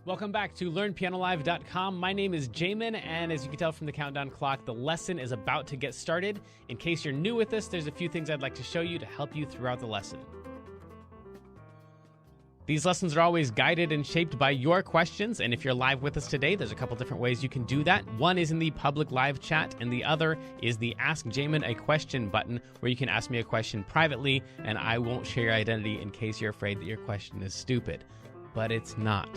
Welcome back to LearnPianoLive.com. My name is Jamin, and as you can tell from the countdown clock, the lesson is about to get started. In case you're new with this, there's a few things I'd like to show you to help you throughout the lesson. These lessons are always guided and shaped by your questions, and if you're live with us today, there's a couple different ways you can do that. One is in the public live chat, and the other is the Ask Jamin a Question button, where you can ask me a question privately, and I won't share your identity in case you're afraid that your question is stupid. But it's not.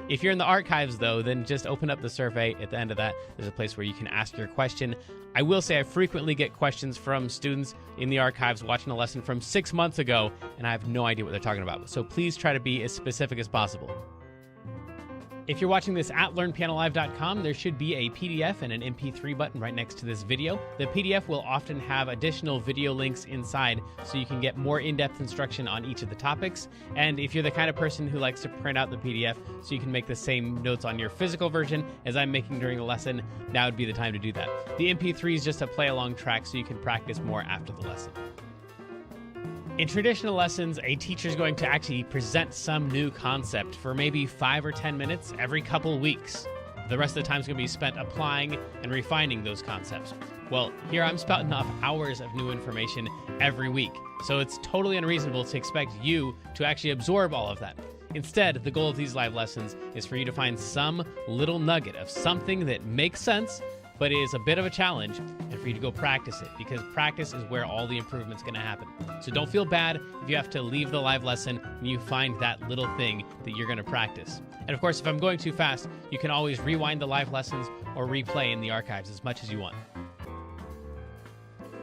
If you're in the archives, though, then just open up the survey. At the end of that, there's a place where you can ask your question. I will say I frequently get questions from students in the archives watching a lesson from 6 months ago, and I have no idea what they're talking about. So please try to be as specific as possible. If you're watching this at LearnPianoLive.com, there should be a PDF and an MP3 button right next to this video. The PDF will often have additional video links inside, so you can get more in-depth instruction on each of the topics. And if you're the kind of person who likes to print out the PDF so you can make the same notes on your physical version as I'm making during the lesson, now would be the time to do that. The MP3 is just a play-along track so you can practice more after the lesson. In traditional lessons, a teacher is going to actually present some new concept for maybe 5 or 10 minutes every couple weeks. The rest of the time is going to be spent applying and refining those concepts. Well, here I'm spouting off hours of new information every week, so it's totally unreasonable to expect you to actually absorb all of that. Instead, the goal of these live lessons is for you to find some little nugget of something that makes sense but is a bit of a challenge, and for you to go practice it, because practice is where all the improvement's going to happen. So don't feel bad if you have to leave the live lesson and you find that little thing that you're going to practice. And of course, if I'm going too fast, you can always rewind the live lessons or replay in the archives as much as you want.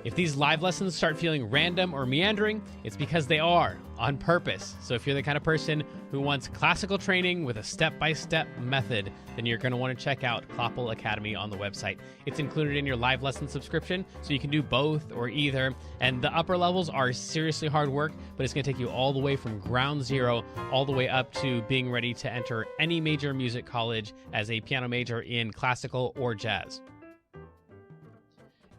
If these live lessons start feeling random or meandering, it's because they are, on purpose. So if you're the kind of person who wants classical training with a step-by-step method, then you're going to want to check out Kloppel Academy on the website. It's included in your live lesson subscription, so you can do both or either. And the upper levels are seriously hard work, but it's going to take you all the way from ground zero all the way up to being ready to enter any major music college as a piano major in classical or jazz.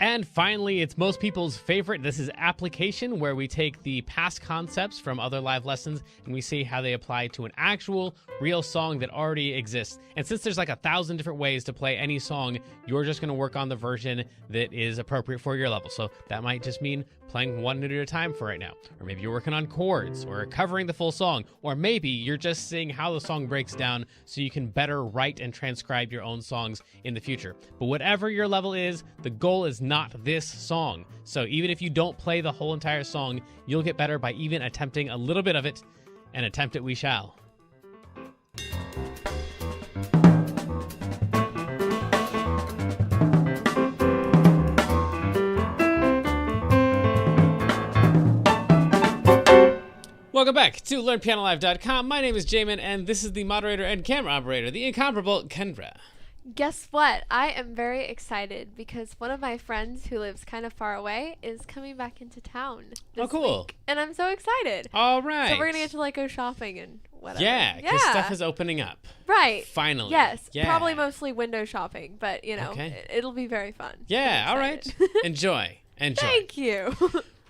And finally, it's most people's favorite. This is application, where we take the past concepts from other live lessons and we see how they apply to an actual, real song that already exists. And since there's like 1,000 different ways to play any song, you're just going to work on the version that is appropriate for your level. So that might just mean playing one note at a time for right now. Or maybe you're working on chords or covering the full song. Or maybe you're just seeing how the song breaks down so you can better write and transcribe your own songs in the future. But whatever your level is, the goal is not this song. So even if you don't play the whole entire song, you'll get better by even attempting a little bit of it, and attempt it we shall. Welcome back to LearnPianoLive.com. My name is Jamin, and this is the moderator and camera operator, the incomparable Kendra. Guess what? I am very excited because one of my friends who lives kind of far away is coming back into town this week. And I'm so excited. All right. So we're going to get to like go shopping and whatever. Yeah, because stuff is opening up. Right. Finally. Yes. Yeah. Probably mostly window shopping, but you know, okay. It'll be very fun. Yeah, all right. Enjoy. Thank you.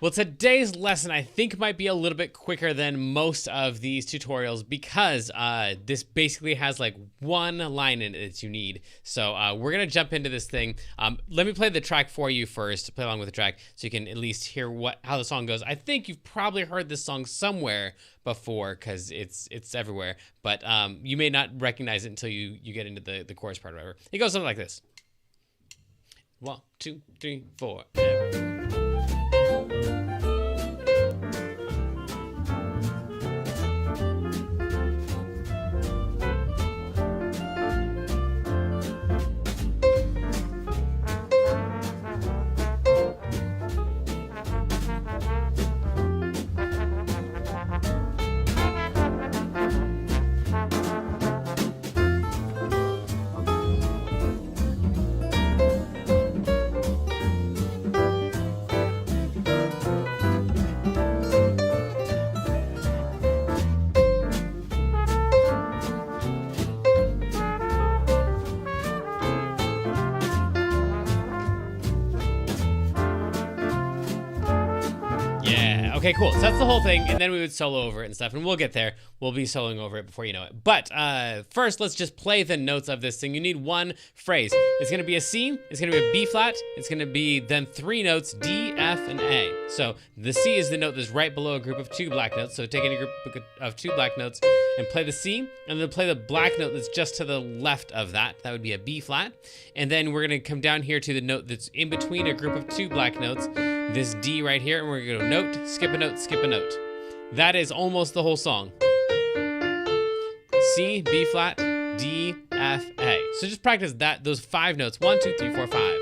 Well, today's lesson, I think, might be a little bit quicker than most of these tutorials because this basically has like one line in it that you need. So we're going to jump into this thing. Let me play the track for you first, play along with the track, so you can at least hear how the song goes. I think you've probably heard this song somewhere before because it's everywhere, but you may not recognize it until you get into the chorus part or whatever. It goes something like this. 1, 2, 3, 4. Okay, cool. So that's the whole thing, and then we would solo over it and stuff, and we'll get there. We'll be soloing over it before you know it. But first, let's just play the notes of this thing. You need one phrase. It's going to be a C, it's going to be a B flat, it's going to be then 3 notes, D, F, and A. So the C is the note that's right below a group of 2 black notes. So take any group of 2 black notes and play the C, and then play the black note that's just to the left of that. That would be a B flat. And then we're going to come down here to the note that's in between a group of 2 black notes, this D right here, and we're going to go note, skip a note, skip a note. That is almost the whole song. C, B flat, D, F, A. So just practice those 5 notes. 1, 2, 3, 4, 5.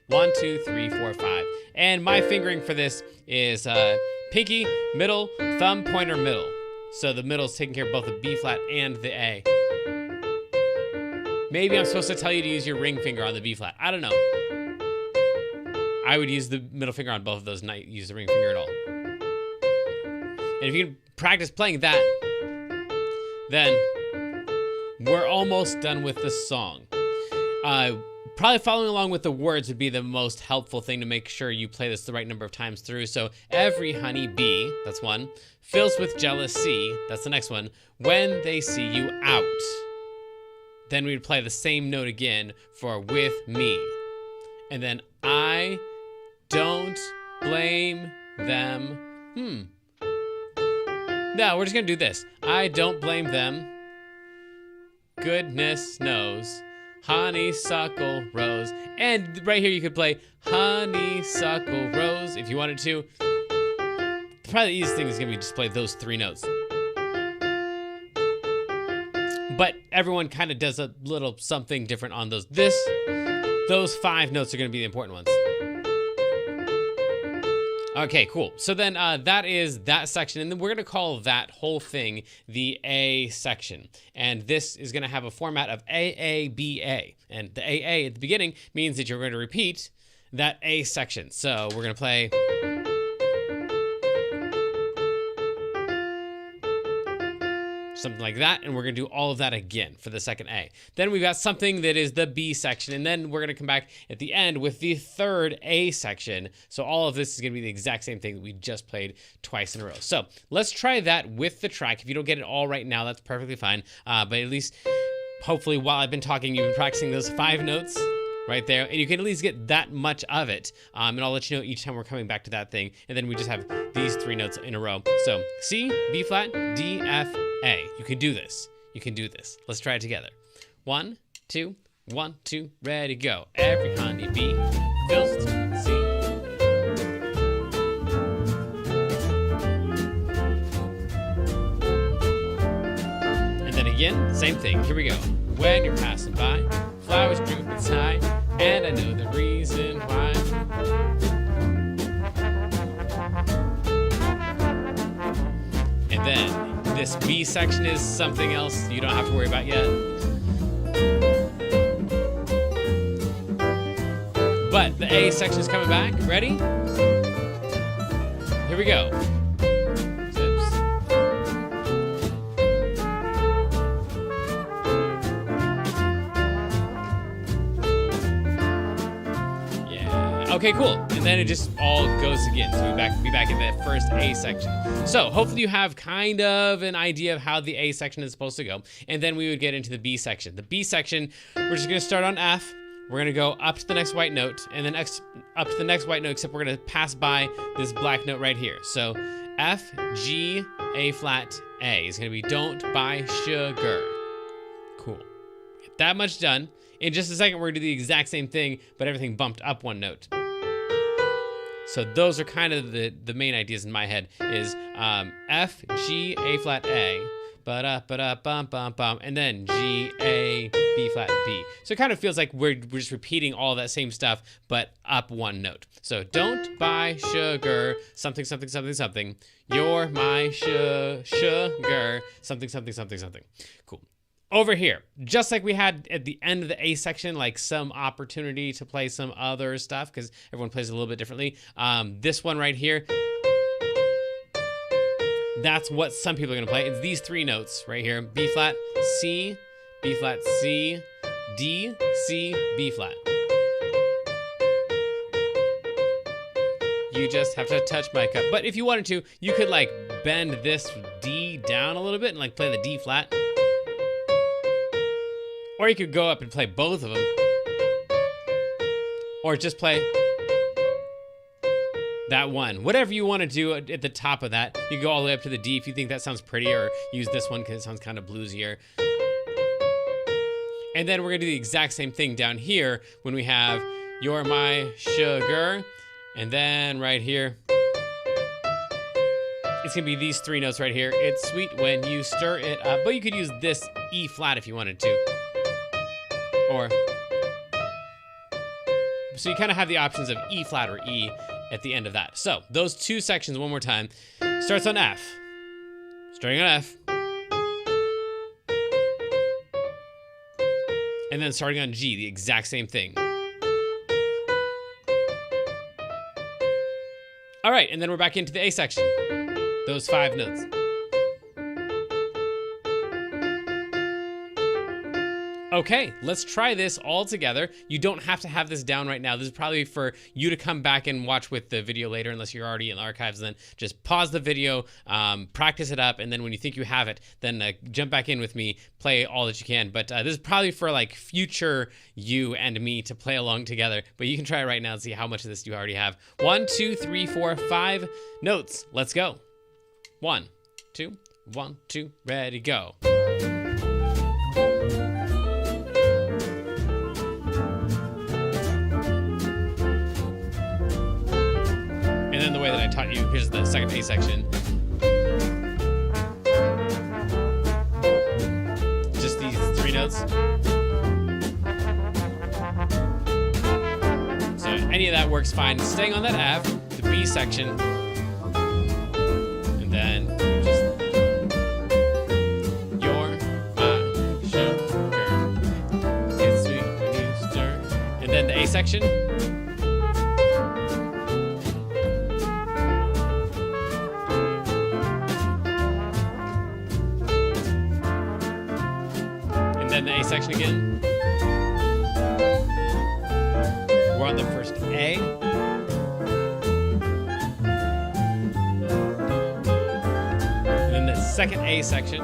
1, 2, 3, 4, 5. And my fingering for this is pinky, middle, thumb, pointer, middle. So the middle is taking care of both the B flat and the A. Maybe I'm supposed to tell you to use your ring finger on the B flat. I don't know. I would use the middle finger on both of those, not use the ring finger at all. And if you can practice playing that, then we're almost done with the song. Probably following along with the words would be the most helpful thing to make sure you play this the right number of times through. So every honey bee, that's one, fills with jealousy, that's the next one, when they see you out. Then we'd play the same note again for with me. And then I don't blame them. No, we're just gonna do this. I don't blame them. Goodness knows. Honeysuckle Rose. And right here you could play Honeysuckle Rose if you wanted to. Probably the easiest thing is gonna be just play those 3 notes. But everyone kind of does a little something different on those. Those 5 notes are gonna be the important ones. Okay, cool. So then that is that section, and then we're gonna call that whole thing the A section. And this is gonna have a format of AABA. And the AA at the beginning means that you're going to repeat that A section. So we're gonna play something like that, and we're gonna do all of that again for the second A. Then we've got something that is the B section, and then we're gonna come back at the end with the third A section. So all of this is gonna be the exact same thing that we just played twice in a row. So let's try that with the track. If you don't get it all right now, that's perfectly fine. But at least, hopefully, while I've been talking, you've been practicing those 5 notes right there, and you can at least get that much of it. And I'll let you know each time we're coming back to that thing, and then we just have these 3 notes in a row. So C, B flat, D, F, A. You can do this. You can do this. Let's try it together. 1, 2, 1, 2, ready, go. Every honeybee fills its C. And then again, same thing. Here we go. When you're passing by, flowers droop inside, and I know the reason why. And then this B section is something else you don't have to worry about yet. But the A section is coming back. Ready? Here we go. Zips. Yeah. Okay, cool. And then it just all goes again. So we'll be back in the first A section. So hopefully you have kind of an idea of how the A section is supposed to go. And then we would get into the B section. The B section, we're just gonna start on F. We're gonna go up to the next white note, and then up to the next white note, except we're gonna pass by this black note right here. So F, G, A flat, A is gonna be don't buy sugar. Cool. Get that much done. In just a second, we're gonna do the exact same thing, but everything bumped up 1 note. So those are kind of the main ideas in my head is F, G, A flat, A, bum, bum, bum, and then G, A, B flat, B. So it kind of feels like we're just repeating all that same stuff, but up 1 note. So don't buy sugar, something, something, something, something. You're my sugar, something, something, something, something. Cool. Over here, just like we had at the end of the A section, like some opportunity to play some other stuff because everyone plays a little bit differently. This one right here, that's what some people are gonna play. It's these 3 notes right here: B flat, C, B flat, C, D, C, B flat. You just have to touch my cup. But if you wanted to, you could like bend this D down a little bit and like play the D flat. Or you could go up and play both of them. Or just play that one. Whatever you want to do at the top of that. You go all the way up to the D if you think that sounds prettier, or use this one because it sounds kind of bluesier. And then we're going to do the exact same thing down here when we have You're My Sugar. And then right here, it's going to be these three notes right here. It's sweet when you stir it up. But you could use this E flat if you wanted to. Or, so you kind of have the options of E flat or E at the end of that. So those two sections one more time. Starts on F. Starting on F. And then starting on G, the exact same thing. All right, and then we're back into the A section. Those 5 notes. Okay, let's try this all together. You don't have to have this down right now. This is probably for you to come back and watch with the video later, unless you're already in the archives. Then just pause the video, practice it up, and then when you think you have it, then jump back in with me, play all that you can. But this is probably for like future you and me to play along together. But you can try it right now and see how much of this you already have. 1, 2, 3, 4, 5 notes. Let's go. 1, 2, 1, 2, ready, go. And then the way that I taught you, here's the second A section. Just these 3 notes. So any of that works fine. Staying on that F, the B section. And then just You're my sugar. It's sweet when you stir. And then the A section. Then the A section again. We're on the first A. And then the second A section.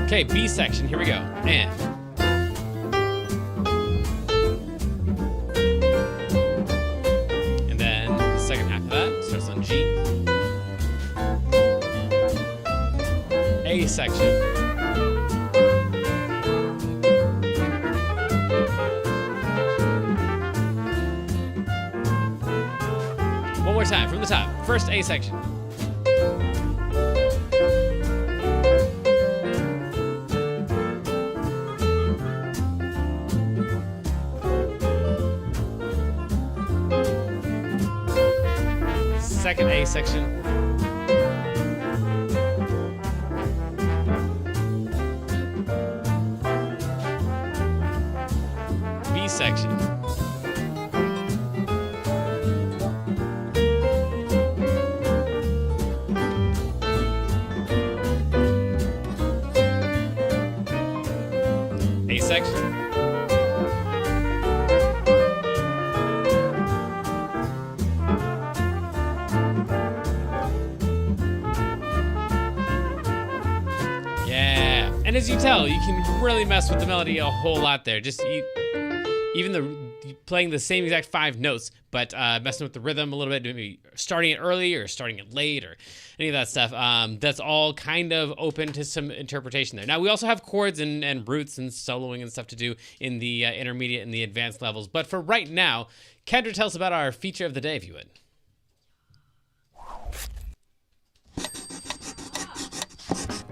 Okay, B section, here we go. And on G. A section. One more time from the top. First A section. Second A section. B section. A section. And as you tell, you can really mess with the melody a whole lot there. Just even playing the same exact 5 notes, but messing with the rhythm a little bit, maybe starting it early or starting it late or any of that stuff. That's all kind of open to some interpretation there. Now, we also have chords and roots and soloing and stuff to do in the intermediate and the advanced levels. But for right now, Kendra, tell us about our feature of the day, if you would.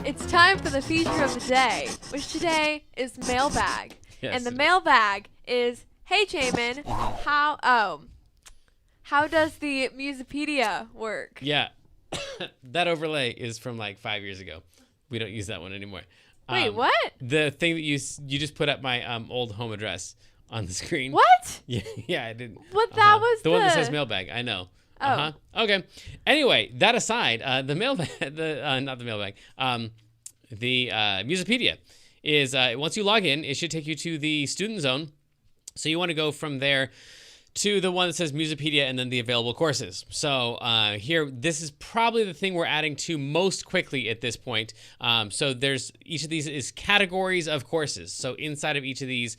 It's time for the feature of the day, which today is mailbag. Yes. And the mailbag is, hey Jamin, how does the Musipedia work? Yeah, that overlay is from like 5 years ago. We don't use that one anymore. Wait, what? The thing that you just put up my old home address on the screen. What? Yeah, I didn't. But that was the one that says mailbag. I know. Oh. Okay. Anyway, that aside, the mailbag, not the mailbag. the Musipedia is once you log in, it should take you to the student zone. So you want to go from there to the one that says Musipedia and then the available courses. So here, this is probably the thing we're adding to most quickly at this point. So there's each of these is categories of courses. So inside of each of these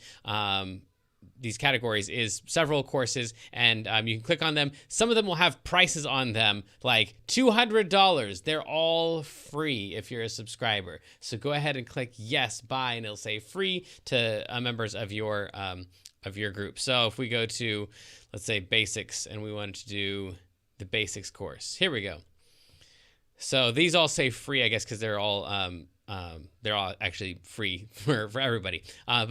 categories is several courses, and you can click on them. Some of them will have prices on them, like $200. They're all free if you're a subscriber. So go ahead and click yes, buy, and it'll say free to members of your group. So if we go to, let's say, basics, and we want to do the basics course, here we go. So these all say free, I guess, because they're all actually free for everybody.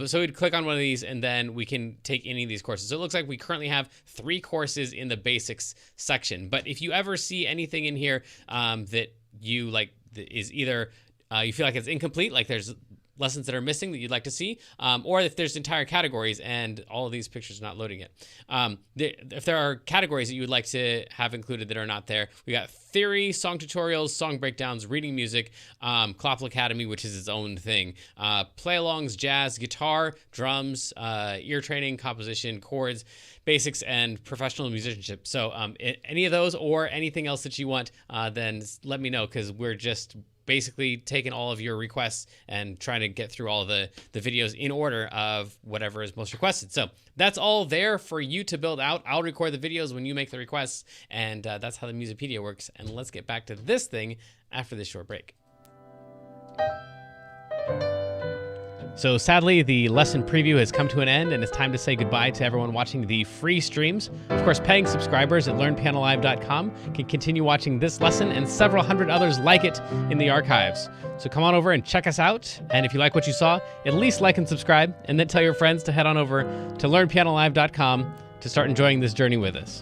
So we'd click on one of these, and then we can take any of these courses. So it looks like we currently have 3 courses in the basics section. But if you ever see anything in here that you like is either you feel like it's incomplete, like there's lessons that are missing that you'd like to see, or if there's entire categories and all of these pictures are not loading yet. If there are categories that you would like to have included that are not there, we got theory, song tutorials, song breakdowns, reading music, Clopple Academy, which is its own thing, play-alongs, jazz, guitar, drums, ear training, composition, chords, basics, and professional musicianship. So any of those or anything else that you want, then let me know, because we're just basically taking all of your requests and trying to get through all of the videos in order of whatever is most requested. So that's all there for you to build out. I'll record the videos when you make the requests, and that's how the Musipedia works. And let's get back to this thing after this short break. So sadly, the lesson preview has come to an end, and it's time to say goodbye to everyone watching the free streams. Of course, paying subscribers at learnpianolive.com can continue watching this lesson and several hundred others like it in the archives. So come on over and check us out. And if you like what you saw, at least like and subscribe, and then tell your friends to head on over to learnpianolive.com to start enjoying this journey with us.